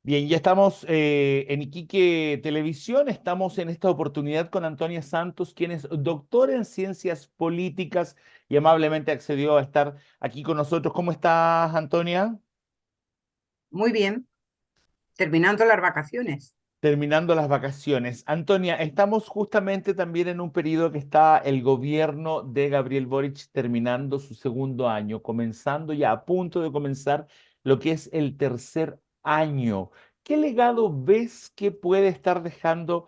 Bien, ya estamos en Iquique Televisión, estamos en esta oportunidad con Antonia Santos, quien es doctora en ciencias políticas y amablemente accedió a estar aquí con nosotros. ¿Cómo estás, Antonia? Muy bien, terminando las vacaciones. Terminando las vacaciones. Antonia, estamos justamente también en un periodo que está el gobierno de Gabriel Boric terminando su segundo año, comenzando ya a punto de comenzar lo que es el tercer año. ¿Qué legado ves que puede estar dejando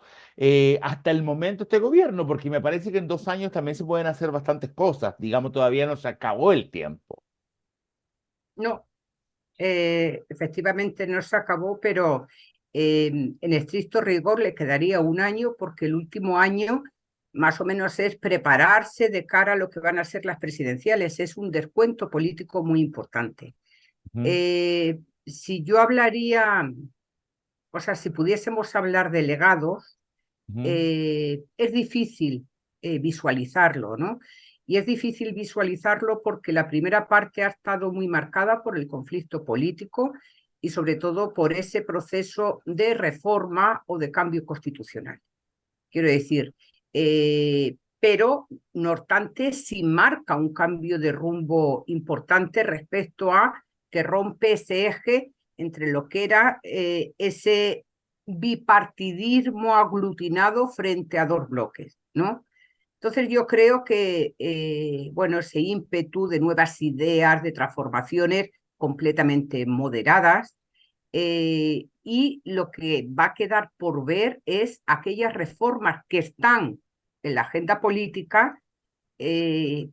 hasta el momento este gobierno? Porque me parece que en 2 años también se pueden hacer bastantes cosas. Digamos, todavía no se acabó el tiempo. No, efectivamente no se acabó, pero en estricto rigor le quedaría un año porque el último año más o menos es prepararse de cara a lo que van a ser las presidenciales. Es un descuento político muy importante. Ujú, Si yo hablaría, o sea, si pudiésemos hablar de legados, ujú. es difícil visualizarlo, ¿no? Y es difícil visualizarlo porque la primera parte ha estado muy marcada por el conflicto político y sobre todo por ese proceso de reforma o de cambio constitucional. Quiero decir, pero no obstante, sí marca un cambio de rumbo importante respecto a que rompe ese eje entre lo que era ese bipartidismo aglutinado frente a dos bloques, ¿no? Entonces yo creo que, bueno, ese ímpetu de nuevas ideas, de transformaciones completamente moderadas, y lo que va a quedar por ver es aquellas reformas que están en la agenda política eh,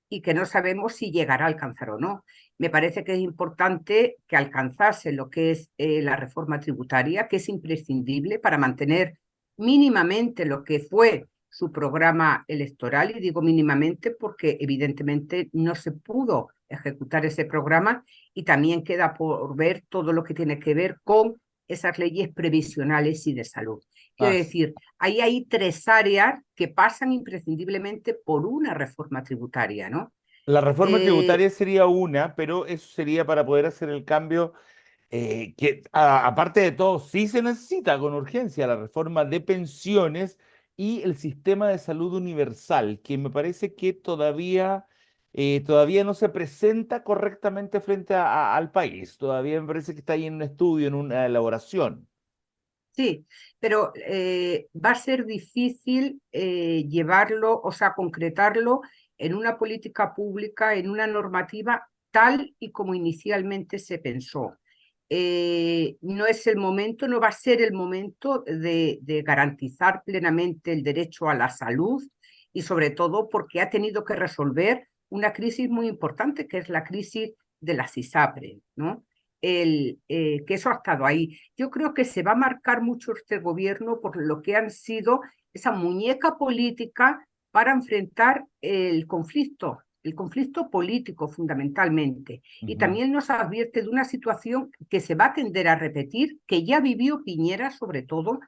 y que no sabemos si llegará a alcanzar o no. Me parece que es importante que alcanzase lo que es la reforma tributaria, que es imprescindible para mantener mínimamente lo que fue su programa electoral, y digo mínimamente porque evidentemente no se pudo ejecutar ese programa y también queda por ver todo lo que tiene que ver con esas leyes previsionales y de salud. Quiero Ah, decir, ahí hay tres áreas que pasan imprescindiblemente por una reforma tributaria, ¿no? la reforma Eh, tributaria sería una, pero eso sería para poder hacer el cambio que aparte de todo, sí se necesita con urgencia la reforma de pensiones y el sistema de salud universal, que me parece que todavía no se presenta correctamente frente al país. Todavía me parece que está ahí en un estudio, en una elaboración. sí, pero va a ser difícil llevarlo, o sea, concretarlo en una política pública, en una normativa tal y como inicialmente se pensó. No es el momento, no va a ser el momento de garantizar plenamente el derecho a la salud y sobre todo porque ha tenido que resolver una crisis muy importante, que es la crisis de las ISAPRE, ¿no? Que eso ha estado ahí. Yo creo que se va a marcar mucho este gobierno por lo que han sido esa muñeca política para enfrentar el conflicto político fundamentalmente. Y Ujú. también nos advierte de una situación que se va a tender a repetir, que ya vivió Piñera sobre todo,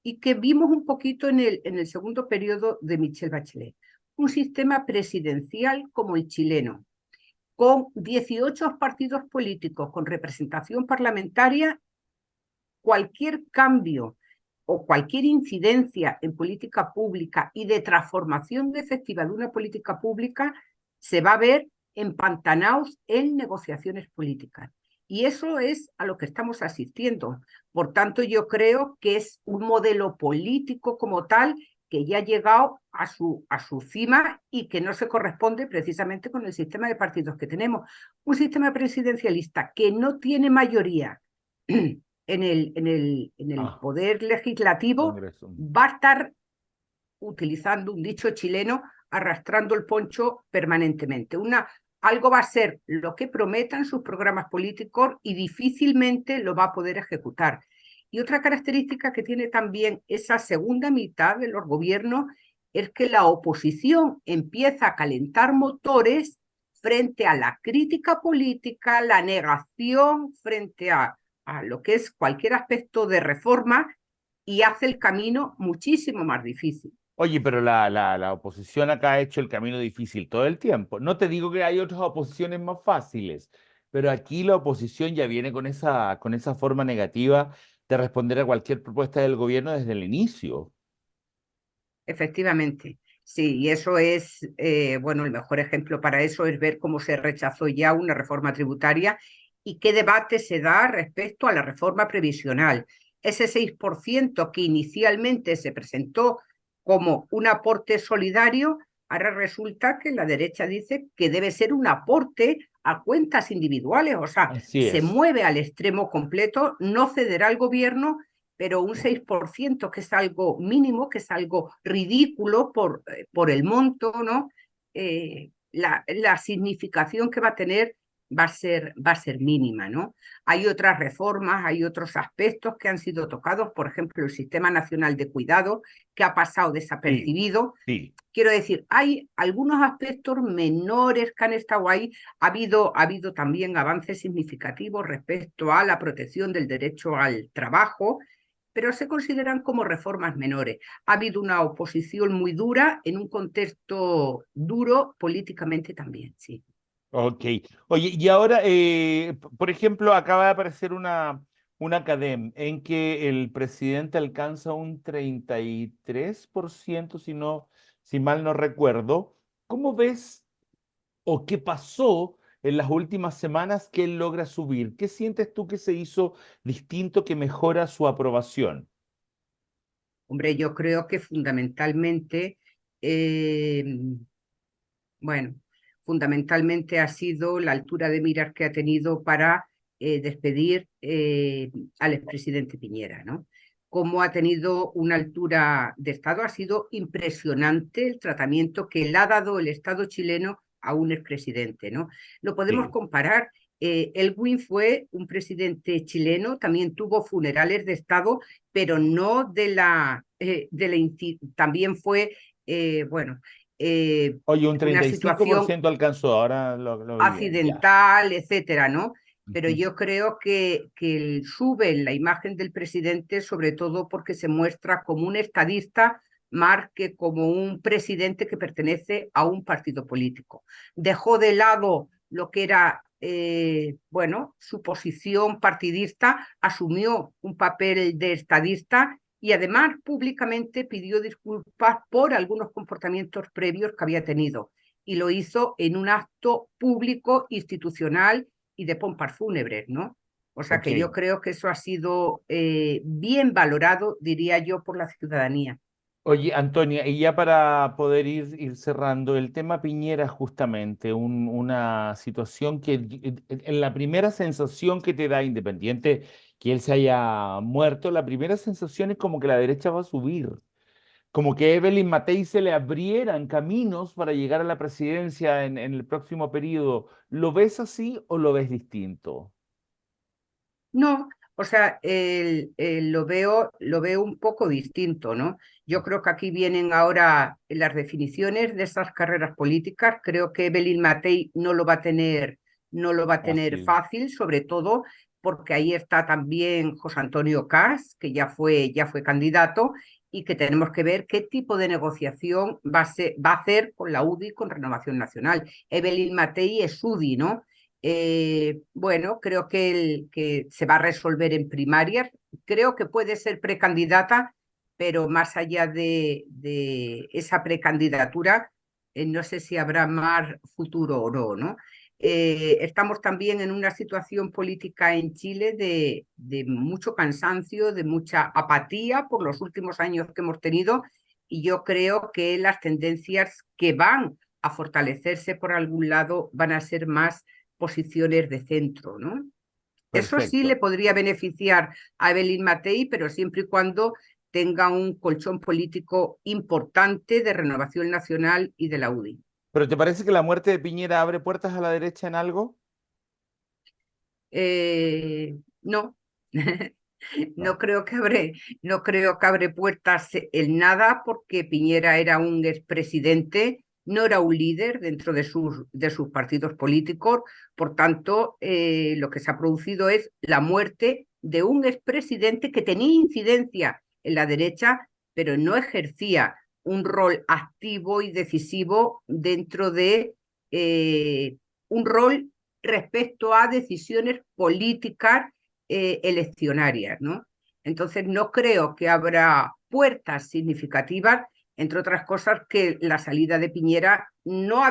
y que vimos un poquito en el segundo periodo de Michelle Bachelet. Un sistema presidencial como el chileno, con 18 partidos políticos con representación parlamentaria. Cualquier cambio o cualquier incidencia en política pública y de transformación efectiva de una política pública se va a ver empantanados en negociaciones políticas. Y eso es a lo que estamos asistiendo. Por tanto, yo creo que es un modelo político como tal que ya ha llegado a su cima y que no se corresponde precisamente con el sistema de partidos que tenemos. Un sistema presidencialista que no tiene mayoría en el Ah, poder legislativo, Congreso. va a estar, utilizando un dicho chileno, arrastrando el poncho permanentemente. Algo va a ser lo que prometan sus programas políticos y difícilmente lo va a poder ejecutar. Y otra característica que tiene también esa segunda mitad de los gobiernos es que la oposición empieza a calentar motores frente a la crítica política, la negación frente a lo que es cualquier aspecto de reforma, y hace el camino muchísimo más difícil. Oye, pero la oposición acá ha hecho el camino difícil todo el tiempo. No te digo que hay otras oposiciones más fáciles, Pero aquí la oposición ya viene con esa forma negativa de responder a cualquier propuesta del gobierno desde el inicio. Efectivamente, sí, y eso es, bueno, el mejor ejemplo para eso es ver cómo se rechazó ya una reforma tributaria y qué debate se da respecto a la reforma previsional. Ese 6% que inicialmente se presentó como un aporte solidario, ahora resulta que la derecha dice que debe ser un aporte a cuentas individuales, o sea, Así se es. mueve al extremo completo, no cederá al gobierno, pero un 6% que es algo mínimo, que es algo ridículo por el monto, ¿no? La significación que va a tener va a ser mínima, ¿no? Hay otras reformas, hay otros aspectos que han sido tocados, por ejemplo, el Sistema Nacional de Cuidado, que ha pasado Sí, desapercibido. sí. Quiero decir, hay algunos aspectos menores que han estado ahí. Ha habido también avances significativos respecto a la protección del derecho al trabajo, pero se consideran como reformas menores. Ha habido una oposición muy dura en un contexto duro políticamente también, sí. Ok. Oye, y ahora, por ejemplo, acaba de aparecer una cadena en que el presidente alcanza un 33%, si mal no recuerdo. ¿Cómo ves o qué pasó en las últimas semanas que él logra subir? ¿Qué sientes tú que se hizo distinto que mejora su aprobación? Hombre, yo creo que fundamentalmente, eh, bueno, fundamentalmente ha sido la altura de miras que ha tenido para despedir al expresidente Piñera, ¿no? Cómo ha tenido una altura de Estado, ha sido impresionante el tratamiento que le ha dado el Estado chileno a un expresidente, ¿no? Lo podemos Sí. comparar. Elwin fue un presidente chileno, también tuvo funerales de Estado, pero no también fue, bueno, Oye, un una treinta y cinco por situación ciento alcanzó, ahora lo vi bien, ya. accidental, etcétera, ¿no? Pero Ujú. yo creo que sube la imagen del presidente, sobre todo porque se muestra como un estadista más que como un presidente que pertenece a un partido político. Dejó de lado lo que era, bueno, su posición partidista, asumió un papel de estadista y además públicamente pidió disculpas por algunos comportamientos previos que había tenido y lo hizo en un acto público, institucional y de pompas fúnebres, ¿no? O sea Ok. que yo creo que eso ha sido bien valorado, diría yo, por la ciudadanía. Oye, Antonia, y ya para poder ir cerrando, el tema Piñera justamente, una situación que en la primera sensación que te da, independiente que él se haya muerto, la primera sensación es como que la derecha va a subir, como que a Evelyn Matei se le abrieran caminos para llegar a la presidencia en el próximo periodo. ¿Lo ves así o lo ves distinto? No, o sea, lo veo un poco distinto, ¿no? Yo creo que aquí vienen ahora las definiciones de esas carreras políticas. Creo que Evelyn Matei no lo va a tener, no lo va a tener Fácil. fácil, sobre todo porque ahí está también José Antonio Caz, que ya fue candidato, y que tenemos que ver qué tipo de negociación va a hacer con la UDI, con Renovación Nacional. Evelyn Matei es UDI, ¿no? Bueno, creo que se va a resolver en primarias. Creo que puede ser precandidata, pero más allá de esa precandidatura, no sé si habrá más futuro o no, ¿no? Estamos también en una situación política en Chile de mucho cansancio, de mucha apatía por los últimos años que hemos tenido, y yo creo que las tendencias que van a fortalecerse por algún lado van a ser más posiciones de centro, ¿no? Eso sí le Perfecto. podría beneficiar a Evelyn Matei, pero siempre y cuando tenga un colchón político importante de Renovación Nacional y de la UDI. ¿Pero te parece que la muerte de Piñera abre puertas a la derecha en algo? No, No. no creo que abre puertas en nada porque Piñera era un expresidente, no era un líder dentro de sus partidos políticos. Por tanto, lo que se ha producido es la muerte de un expresidente que tenía incidencia en la derecha, pero no ejercía un rol activo y decisivo dentro de un rol respecto a decisiones políticas eleccionarias, ¿no? Entonces, no creo que habrá puertas significativas, entre otras cosas, que la salida de Piñera no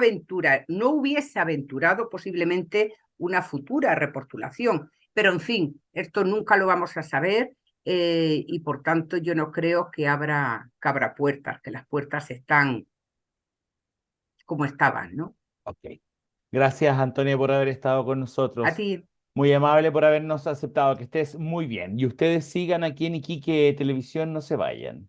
hubiese aventurado posiblemente una futura repostulación. Pero, en fin, esto nunca lo vamos a saber y, por tanto, yo no creo que abra puertas, que las puertas están como estaban, ¿no? Ok. Gracias, Antonia, por haber estado con A nosotros. ti, Muy amable por habernos aceptado. Que estés muy bien. Y ustedes sigan aquí en Iquique Televisión, no se vayan.